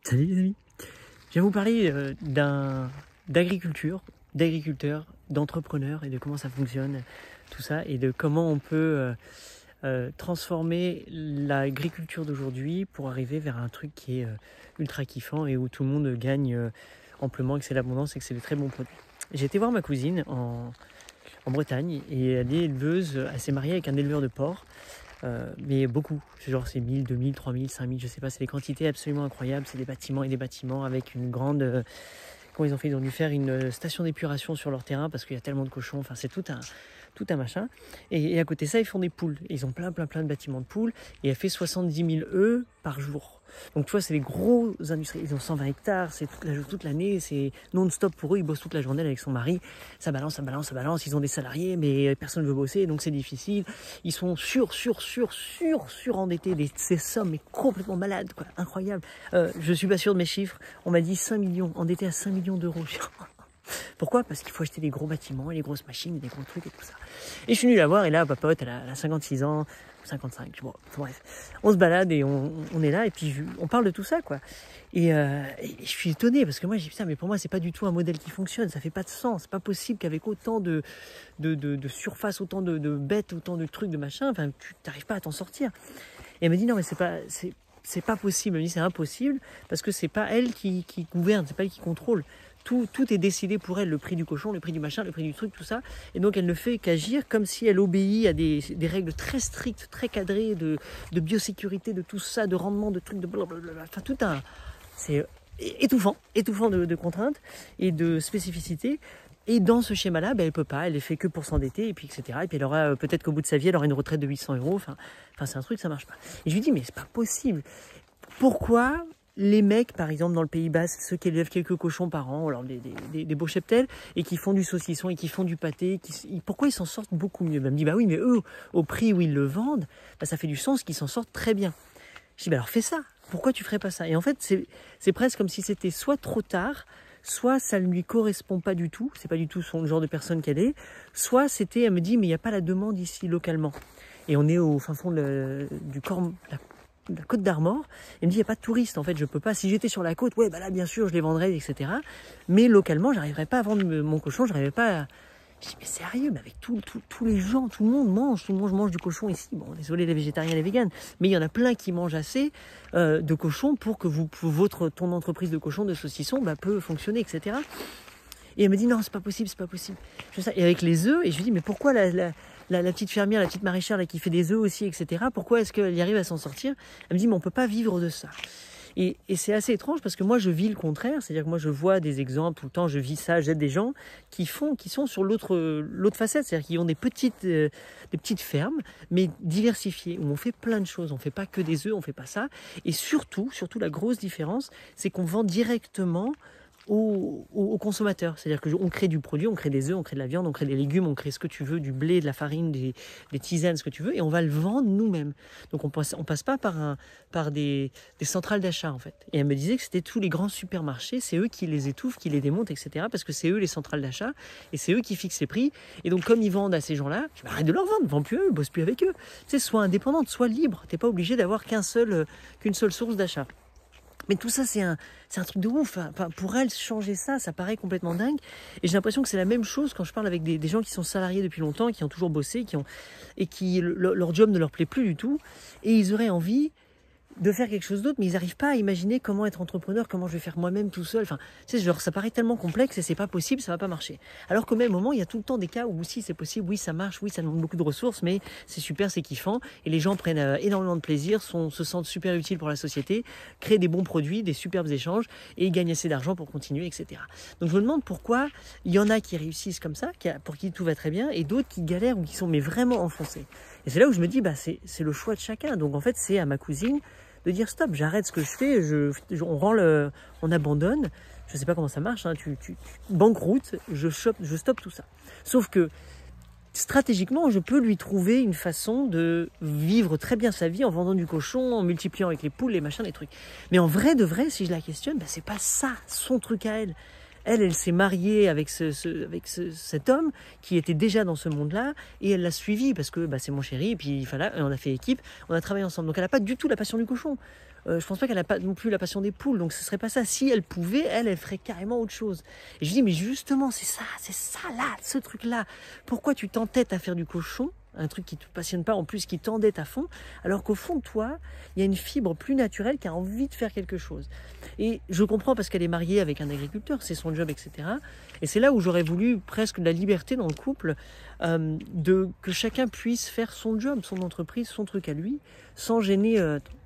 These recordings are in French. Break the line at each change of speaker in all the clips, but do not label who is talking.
Salut les amis, je vais vous parler d'agriculteurs, d'entrepreneurs et de comment ça fonctionne, tout ça, et de comment on peut transformer l'agriculture d'aujourd'hui pour arriver vers un truc qui est ultra kiffant et où tout le monde gagne amplement, et que c'est l'abondance et que c'est des très bons produits. J'ai été voir ma cousine en Bretagne et elle est éleveuse, elle s'est mariée avec un éleveur de porcs. Mais beaucoup, genre c'est 1000, 2000, 3000, 5000, je sais pas, c'est des quantités absolument incroyables, c'est des bâtiments et des bâtiments avec une grande... comment ils ont fait? Ils ont dû faire une station d'épuration sur leur terrain parce qu'il y a tellement de cochons, enfin c'est tout un machin. Et à côté de ça, ils font des poules. Et ils ont plein de bâtiments de poules et elle fait 70 000 œufs par jour. Donc tu vois, c'est des gros industries, ils ont 120 hectares, c'est toute l'année, c'est non-stop pour eux, ils bossent toute la journée avec son mari, ça balance, ils ont des salariés mais personne ne veut bosser, donc c'est difficile, ils sont surendettés, ces sommes mais complètement malades, quoi, incroyable. Je suis pas sûr de mes chiffres, on m'a dit 5 millions, endettés à 5 millions d'euros. Pourquoi? Parce qu'il faut acheter des gros bâtiments et des grosses machines et des gros trucs et tout ça. Et je suis venu la voir et là, papote, elle a 56 ans, 55, bon, bref. On se balade et on est là et puis on parle de tout ça, quoi. Et je suis étonné parce que moi, j'ai dit, putain, mais pour moi, c'est pas du tout un modèle qui fonctionne, ça fait pas de sens. C'est pas possible qu'avec autant de surface, autant de bêtes, autant de trucs, de machin, enfin, tu n'arrives pas à t'en sortir. Et elle me dit, non, mais c'est pas possible. Elle me dit, c'est impossible parce que c'est pas elle qui gouverne, c'est pas elle qui contrôle. Tout est décidé pour elle, le prix du cochon, le prix du machin, le prix du truc, tout ça. Et donc elle ne fait qu'agir comme si elle obéit à des règles très strictes, très cadrées de biosécurité, de tout ça, de rendement, de trucs, de blablabla. Enfin, c'est étouffant de contraintes et de spécificités. Et dans ce schéma-là, elle peut pas, elle est fait que pour s'endetter, et puis etc. Et puis elle aura, peut-être qu'au bout de sa vie, elle aura une retraite de 800 €. Enfin, c'est un truc, ça marche pas. Et je lui dis, mais c'est pas possible. Pourquoi les mecs, par exemple, dans le Pays Basque, ceux qui élèvent quelques cochons par an, alors des beaux cheptels, et qui font du saucisson et qui font du pâté, pourquoi ils s'en sortent beaucoup mieux? Elle me dit, bah oui, mais eux, au prix où ils le vendent, ça fait du sens qu'ils s'en sortent très bien. Je dis, bah alors fais ça. Pourquoi tu ferais pas ça? Et en fait, c'est presque comme si c'était soit trop tard, soit ça ne lui correspond pas du tout, c'est pas du tout le genre de personne qu'elle est, soit c'était, elle me dit, mais il n'y a pas la demande ici localement. Et on est au fin fond du corps, la Côte d'Armor, elle me dit, il n'y a pas de touristes, en fait, je peux pas, si j'étais sur la côte, ouais, bah là, bien sûr, je les vendrais, etc. Mais localement, j'arriverais pas à vendre mon cochon, j'arriverais pas à... Je dis, mais sérieux, mais avec tous les gens, tout le monde mange du cochon ici. Bon, désolé les végétariens et les véganes, mais il y en a plein qui mangent assez de cochon pour que ton entreprise de cochon, de saucisson, peut fonctionner, etc. Et elle me dit, non, c'est pas possible. Je fais ça. Et avec les œufs, et je lui dis, mais pourquoi la petite fermière, la petite maraîchère là, qui fait des œufs aussi, etc., pourquoi est-ce qu'elle y arrive à s'en sortir? Elle me dit, mais on peut pas vivre de ça. Et c'est assez étrange parce que moi, je vis le contraire. C'est-à-dire que moi, je vois des exemples tout le temps, je vis ça, j'aide des gens qui sont sur l'autre facette. C'est-à-dire qui ont des petites fermes, mais diversifiées, où on fait plein de choses. On fait pas que des œufs, on fait pas ça. Et surtout, la grosse différence, c'est qu'on vend directement aux consommateurs. C'est-à-dire qu'on crée du produit, on crée des œufs, on crée de la viande, on crée des légumes, on crée ce que tu veux, du blé, de la farine, des tisanes, ce que tu veux, et on va le vendre nous-mêmes. Donc on passe pas par des centrales d'achat, en fait. Et elle me disait que c'était tous les grands supermarchés, c'est eux qui les étouffent, qui les démontent, etc. Parce que c'est eux les centrales d'achat, et c'est eux qui fixent les prix. Et donc comme ils vendent à ces gens-là, je arrête de leur vendre, vends plus eux, bosse plus avec eux. Tu sais, sois indépendante, sois libre. T'es pas obligé d'avoir qu'une seule source d'achat. Mais tout ça, c'est un truc de ouf. Enfin, pour elle, changer ça paraît complètement dingue. Et j'ai l'impression que c'est la même chose quand je parle avec des gens qui sont salariés depuis longtemps, qui ont toujours bossé, qui leur job ne leur plaît plus du tout. Et ils auraient envie de faire quelque chose d'autre, mais ils n'arrivent pas à imaginer comment être entrepreneur, comment je vais faire moi-même tout seul. Enfin, tu sais, genre, ça paraît tellement complexe et c'est pas possible, ça va pas marcher. Alors qu'au même moment, il y a tout le temps des cas où si c'est possible, oui, ça marche, oui, ça demande beaucoup de ressources, mais c'est super, c'est kiffant et les gens prennent énormément de plaisir, se sentent super utiles pour la société, créent des bons produits, des superbes échanges et gagnent assez d'argent pour continuer, etc. Donc je me demande pourquoi il y en a qui réussissent comme ça, pour qui tout va très bien, et d'autres qui galèrent ou qui sont mais vraiment enfoncés. Et c'est là où je me dis, c'est le choix de chacun. Donc en fait, c'est à ma cousine de dire stop, j'arrête ce que je fais, on abandonne, je sais pas comment ça marche, hein, tu banqueroute, je stoppe tout ça. Sauf que stratégiquement, je peux lui trouver une façon de vivre très bien sa vie en vendant du cochon, en multipliant avec les poules, les machins, les trucs. Mais en vrai de vrai, si je la questionne, c'est pas ça son truc à elle. Elle s'est mariée avec cet homme qui était déjà dans ce monde-là et elle l'a suivi parce que c'est mon chéri et puis voilà, on a fait équipe, on a travaillé ensemble. Donc elle n'a pas du tout la passion du cochon. Je pense pas qu'elle n'a pas non plus la passion des poules, donc ce serait pas ça. Si elle pouvait, elle ferait carrément autre chose. Et je dis, mais justement, c'est ça là, ce truc-là. Pourquoi tu t'entêtes à faire du cochon, un truc qui te passionne pas, en plus qui t'endette à fond, alors qu'au fond de toi, il y a une fibre plus naturelle qui a envie de faire quelque chose. Et je comprends parce qu'elle est mariée avec un agriculteur, c'est son job, etc. Et c'est là où j'aurais voulu presque de la liberté dans le couple, que chacun puisse faire son job, son entreprise, son truc à lui, sans gêner...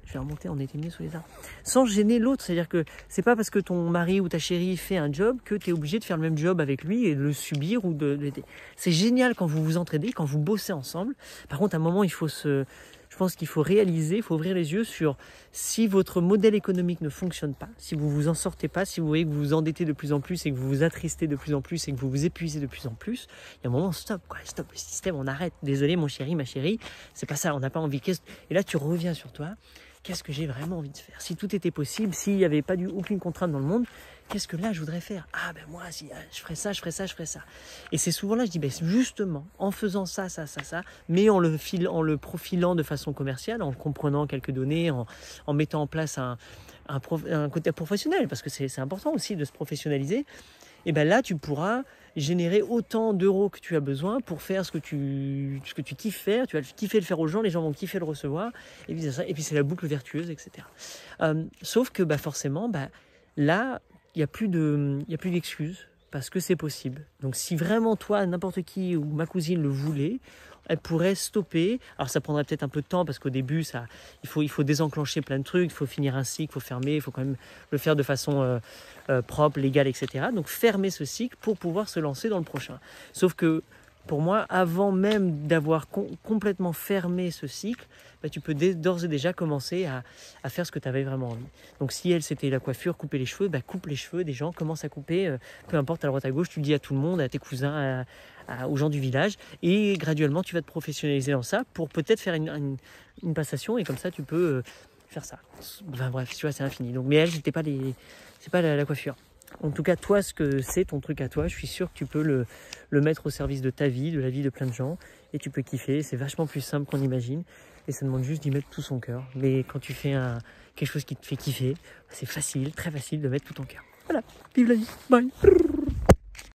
je vais remonter, on était mieux sous les arbres. Sans gêner l'autre, c'est-à-dire que c'est pas parce que ton mari ou ta chérie fait un job que tu es obligé de faire le même job avec lui et de le subir ou de l'aider. C'est génial quand vous vous entraidez, quand vous bossez ensemble. Par contre, à un moment, je pense qu'il faut réaliser, il faut ouvrir les yeux sur si votre modèle économique ne fonctionne pas, si vous vous en sortez pas, si vous voyez que vous vous endettez de plus en plus et que vous vous attristez de plus en plus et que vous vous épuisez de plus en plus, il y a un moment, stop, le système, on arrête. Désolé, mon chéri, ma chérie, c'est pas ça, on n'a pas envie. Et là, tu reviens sur toi. Qu'est-ce que j'ai vraiment envie de faire? Si tout était possible, s'il n'y avait pas aucune contrainte dans le monde, qu'est-ce que là je voudrais faire? Ah ben moi, si je ferais ça, je ferais ça, je ferais ça. Et c'est souvent là, je dis, justement, en faisant ça, mais en le profilant de façon commerciale, en comprenant quelques données, en mettant en place un côté professionnel, parce que c'est important aussi de se professionnaliser, et ben là tu pourras générer autant d'euros que tu as besoin pour faire ce que tu kiffes faire. Tu vas kiffer le faire aux gens, les gens vont kiffer le recevoir, et puis c'est la boucle vertueuse, etc. Sauf que forcément, là, il n'y a plus d'excuses, parce que c'est possible. Donc si vraiment toi, n'importe qui ou ma cousine le voulait, elle pourrait stopper. Alors ça prendrait peut-être un peu de temps parce qu'au début, il faut désenclencher plein de trucs, il faut finir un cycle, il faut fermer, il faut quand même le faire de façon propre, légale, etc. Donc fermer ce cycle pour pouvoir se lancer dans le prochain. Sauf que pour moi, avant même d'avoir complètement fermé ce cycle, tu peux d'ores et déjà commencer à faire ce que tu avais vraiment envie. Donc si elle, c'était la coiffure, couper les cheveux, coupe les cheveux des gens, commence à couper, peu importe, à droite à gauche, tu dis à tout le monde, à tes cousins, aux gens du village, et graduellement tu vas te professionnaliser dans ça pour peut-être faire une passation, et comme ça tu peux faire ça. Bref, tu vois, c'est infini. Donc, mais elle, c'est pas la coiffure. En tout cas, toi, ce que c'est ton truc à toi, je suis sûr que tu peux le mettre au service de ta vie, de la vie de plein de gens, et tu peux kiffer. C'est vachement plus simple qu'on imagine, et ça demande juste d'y mettre tout son cœur. Mais quand tu fais quelque chose qui te fait kiffer, c'est facile, très facile de mettre tout ton cœur. Voilà, vive la vie, bye.